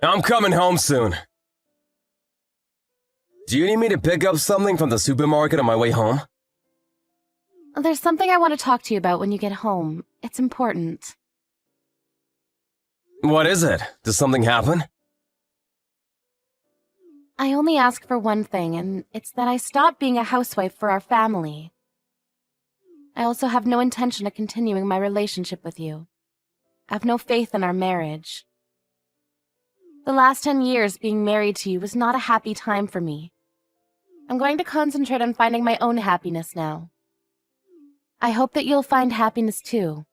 I'm coming home soon. Do you need me to pick up something from the supermarket on my way home? There's something I want to talk to you about when you get home. It's important. What is it? Does something happen? I only ask for one thing, and it's that I stop being a housewife for our family. I also have no intention of continuing my relationship with you. I have no faith in our marriage. The last 10 years being married to you was not a happy time for me. I'm going to concentrate on finding my own happiness now. I hope that you'll find happiness too.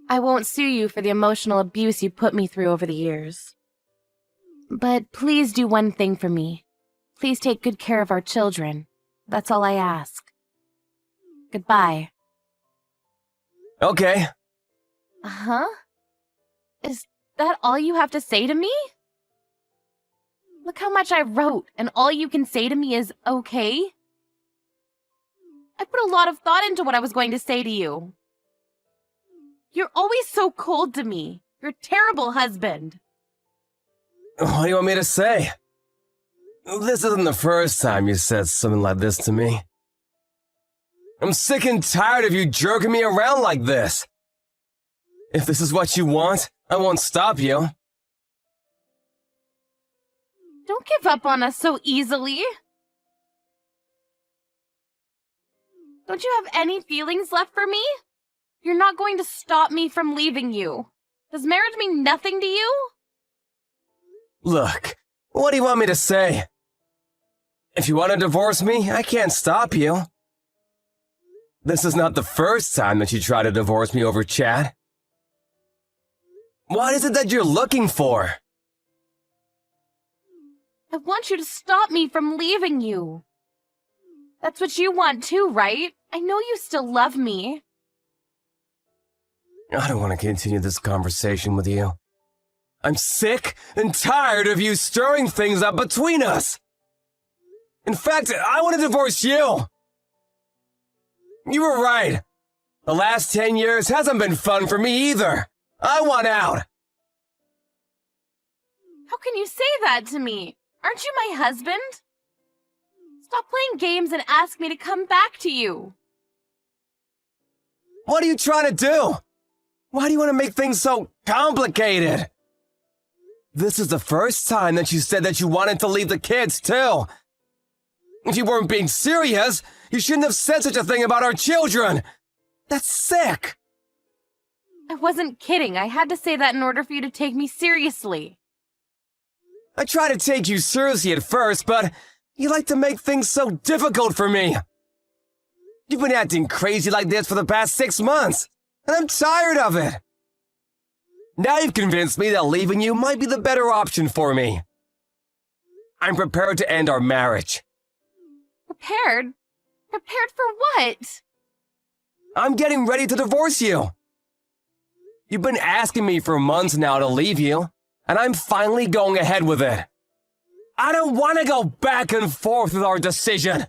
I won't sue you for the emotional abuse you put me through over the years. But please do one thing for me. Please take good care of our children. That's all I ask. Goodbye. Okay. Huh? Is that all you have to say to me? Look how much I wrote, and all you can say to me is okay? I put a lot of thought into what I was going to say to you. You're always so cold to me. You're a terrible husband. What do you want me to say? This isn't the first time you said something like this to me. I'm sick and tired of you jerking me around like this. If this is what you want, I won't stop you. Don't give up on us so easily. Don't you have any feelings left for me? You're not going to stop me from leaving you. Does marriage mean nothing to you? Look, what do you want me to say? If you want to divorce me, I can't stop you. This is not the first time that you try to divorce me over chat. What is it that you're looking for? I want you to stop me from leaving you. That's what you want too, right? I know you still love me. I don't want to continue this conversation with you. I'm sick and tired of you stirring things up between us. In fact, I want to divorce you. You were right. The last 10 years hasn't been fun for me either. I want out. How can you say that to me? Aren't you my husband? Stop playing games and ask me to come back to you. What are you trying to do? Why do you want to make things so complicated? This is the first time that you said that you wanted to leave the kids, too. If you weren't being serious, you shouldn't have said such a thing about our children. That's sick. I wasn't kidding. I had to say that in order for you to take me seriously. I tried to take you seriously at first, but you like to make things so difficult for me. You've been acting crazy like this for the past 6 months, and I'm tired of it. Now you've convinced me that leaving you might be the better option for me. I'm prepared to end our marriage. Prepared? Prepared for what? I'm getting ready to divorce you. You've been asking me for months now to leave you, and I'm finally going ahead with it. I don't want to go back and forth with our decision.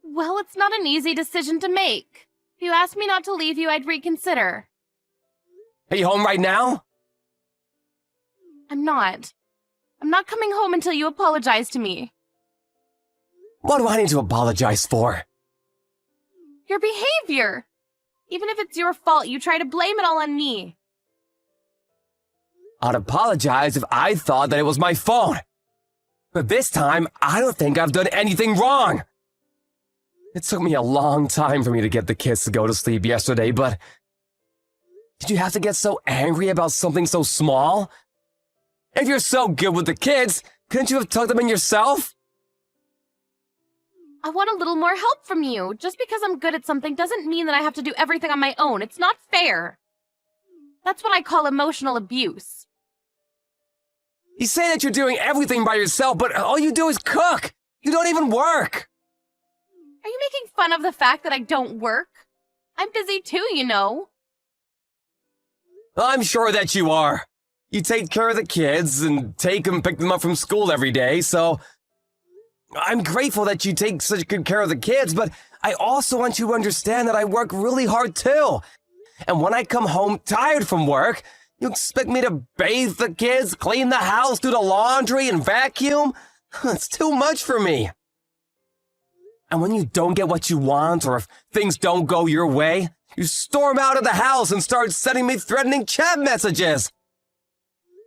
Well, it's not an easy decision to make. If you asked me not to leave you, I'd reconsider. Are you home right now? I'm not. I'm not coming home until you apologize to me. What do I need to apologize for? Your behavior. Even if it's your fault, you try to blame it all on me. I'd apologize if I thought that it was my fault. But this time, I don't think I've done anything wrong. It took me a long time for me to get the kids to go to sleep yesterday, but did you have to get so angry about something so small? If you're so good with the kids, couldn't you have tucked them in yourself? I want a little more help from you. Just because I'm good at something doesn't mean that I have to do everything on my own. It's not fair. That's what I call emotional abuse. You say that you're doing everything by yourself, but all you do is cook. You don't even work. Are you making fun of the fact that I don't work? I'm busy too, you know. I'm sure that you are. You take care of the kids and pick them up from school every day, so I'm grateful that you take such good care of the kids, but I also want you to understand that I work really hard too. And when I come home tired from work, You expect me to bathe the kids, clean the house, do the laundry, and vacuum? It's too much for me. And when you don't get what you want, or if things don't go your way, you storm out of the house and start sending me threatening chat messages.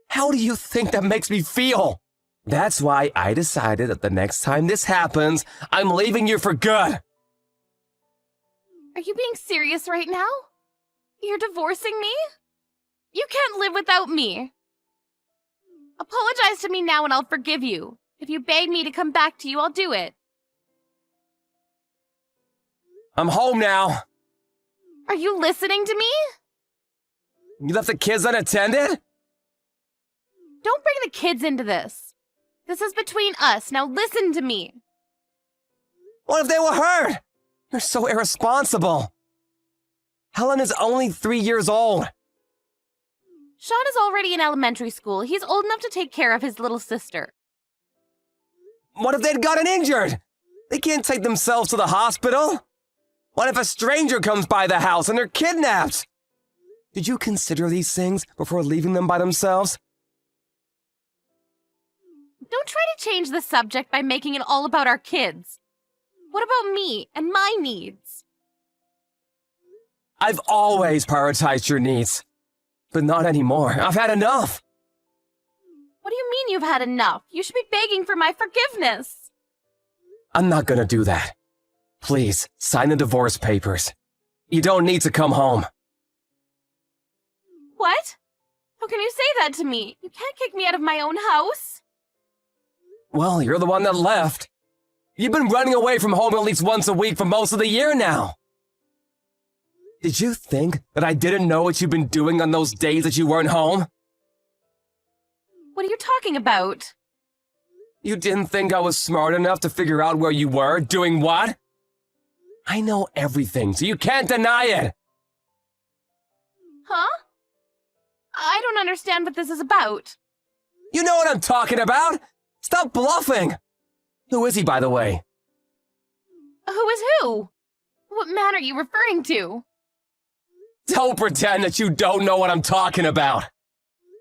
How do you think that makes me feel? That's why I decided that the next time this happens, I'm leaving you for good. Are you being serious right now? You're divorcing me? You can't live without me. Apologize to me now and I'll forgive you. If you beg me to come back to you, I'll do it. I'm home now. Are you listening to me? You left the kids unattended? Don't bring the kids into this. This is between us. Now listen to me. What if they were hurt? You're so irresponsible. Helen is only 3 years old. Sean is already in elementary school. He's old enough to take care of his little sister. What if they'd gotten injured? They can't take themselves to the hospital. What if a stranger comes by the house and they're kidnapped? Did you consider these things before leaving them by themselves? Don't try to change the subject by making it all about our kids. What about me and my needs? I've always prioritized your needs. But not anymore. I've had enough. What do you mean you've had enough? You should be begging for my forgiveness. I'm not gonna do that. Please, sign the divorce papers. You don't need to come home. What? How can you say that to me? You can't kick me out of my own house. Well, you're the one that left. You've been running away from home at least once a week for most of the year now. Did you think that I didn't know what you've been doing on those days that you weren't home? What are you talking about? You didn't think I was smart enough to figure out where you were, doing what? I know everything, so you can't deny it. Huh? I don't understand what this is about. You know what I'm talking about. Stop bluffing. Who is he, by the way? Who is who? What man are you referring to? Don't pretend that you don't know what I'm talking about.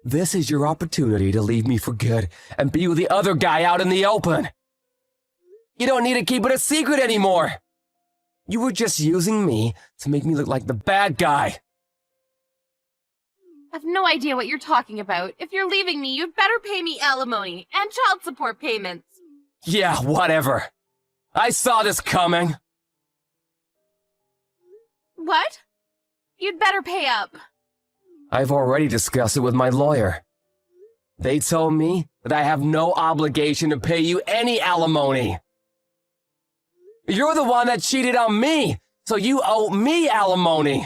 This is your opportunity to leave me for good and be with the other guy out in the open. You don't need to keep it a secret anymore. You were just using me to make me look like the bad guy. I have no idea what you're talking about. If you're leaving me, you'd better pay me alimony and child support payments. Yeah, whatever. I saw this coming. What? You'd better pay up. I've already discussed it with my lawyer. They told me that I have no obligation to pay you any alimony. You're the one that cheated on me, so you owe me alimony.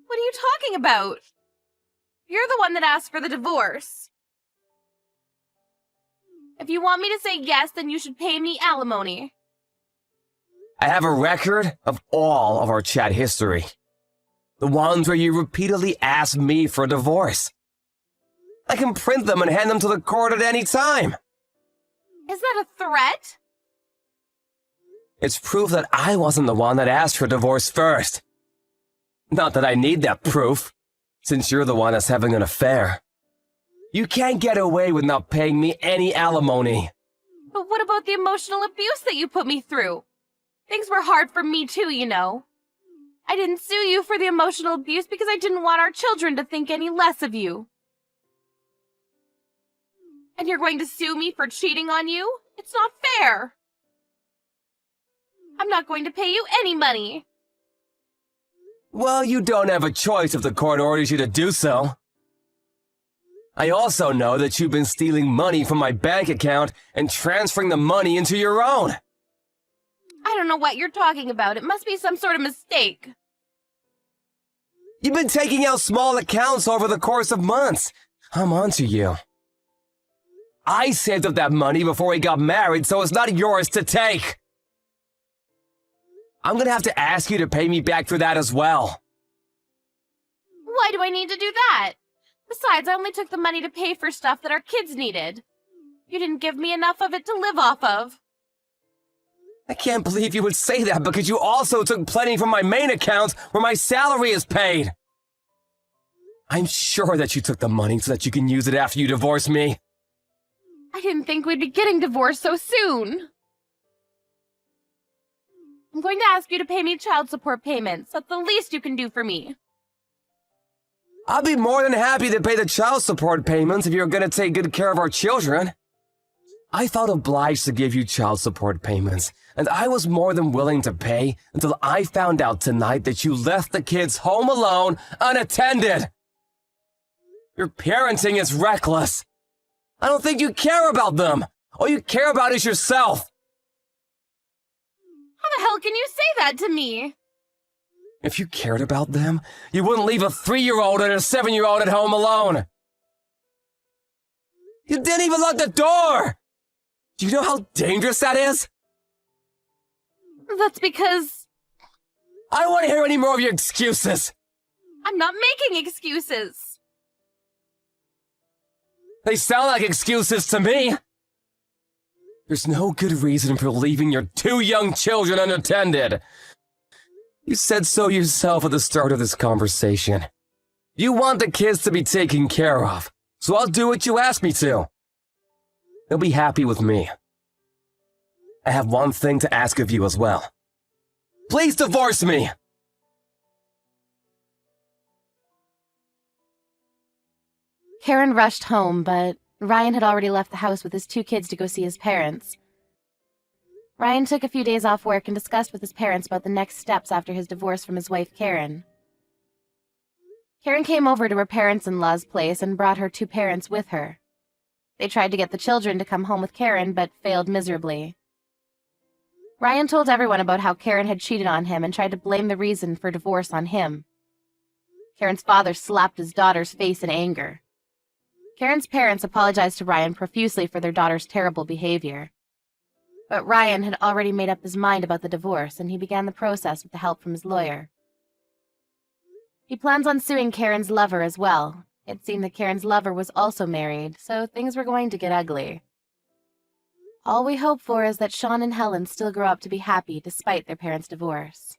What are you talking about? You're the one that asked for the divorce. If you want me to say yes, then you should pay me alimony. I have a record of all of our chat history. The ones where you repeatedly asked me for a divorce. I can print them and hand them to the court at any time. Is that a threat? It's proof that I wasn't the one that asked for divorce first. Not that I need that proof, since you're the one that's having an affair. You can't get away with not paying me any alimony. But what about the emotional abuse that you put me through? Things were hard for me too, you know. I didn't sue you for the emotional abuse because I didn't want our children to think any less of you. And you're going to sue me for cheating on you? It's not fair. I'm not going to pay you any money. Well, you don't have a choice if the court orders you to do so. I also know that you've been stealing money from my bank account and transferring the money into your own. I don't know what you're talking about. It must be some sort of mistake. You've been taking out small accounts over the course of months. I'm onto you. I saved up that money before we got married, so it's not yours to take. I'm gonna have to ask you to pay me back for that as well. Why do I need to do that? Besides, I only took the money to pay for stuff that our kids needed. You didn't give me enough of it to live off of. I can't believe you would say that because you also took plenty from my main account where my salary is paid. I'm sure that you took the money so that you can use it after you divorce me. I didn't think we'd be getting divorced so soon. I'm going to ask you to pay me child support payments. That's the least you can do for me. I'll be more than happy to pay the child support payments if you're going to take good care of our children. I felt obliged to give you child support payments, and I was more than willing to pay until I found out tonight that you left the kids home alone, unattended. Your parenting is reckless. I don't think you care about them. All you care about is yourself. How the hell can you say that to me? If you cared about them, you wouldn't leave a 3-year-old and a 7-year-old at home alone. You didn't even lock the door! Do you know how dangerous that is? That's because I don't want to hear any more of your excuses. I'm not making excuses. They sound like excuses to me. There's no good reason for leaving your 2 young children unattended. You said so yourself at the start of this conversation. You want the kids to be taken care of, so I'll do what you ask me to. They'll be happy with me. I have one thing to ask of you as well. Please divorce me! Karen rushed home, but Ryan had already left the house with his 2 kids to go see his parents. Ryan took a few days off work and discussed with his parents about the next steps after his divorce from his wife, Karen. Karen came over to her parents-in-law's place and brought her 2 parents with her. They tried to get the children to come home with Karen, but failed miserably. Ryan told everyone about how Karen had cheated on him and tried to blame the reason for divorce on him. Karen's father slapped his daughter's face in anger. Karen's parents apologized to Ryan profusely for their daughter's terrible behavior. But Ryan had already made up his mind about the divorce, and he began the process with the help from his lawyer. He plans on suing Karen's lover as well. It seemed that Karen's lover was also married, so things were going to get ugly. All we hope for is that Sean and Helen still grow up to be happy despite their parents' divorce.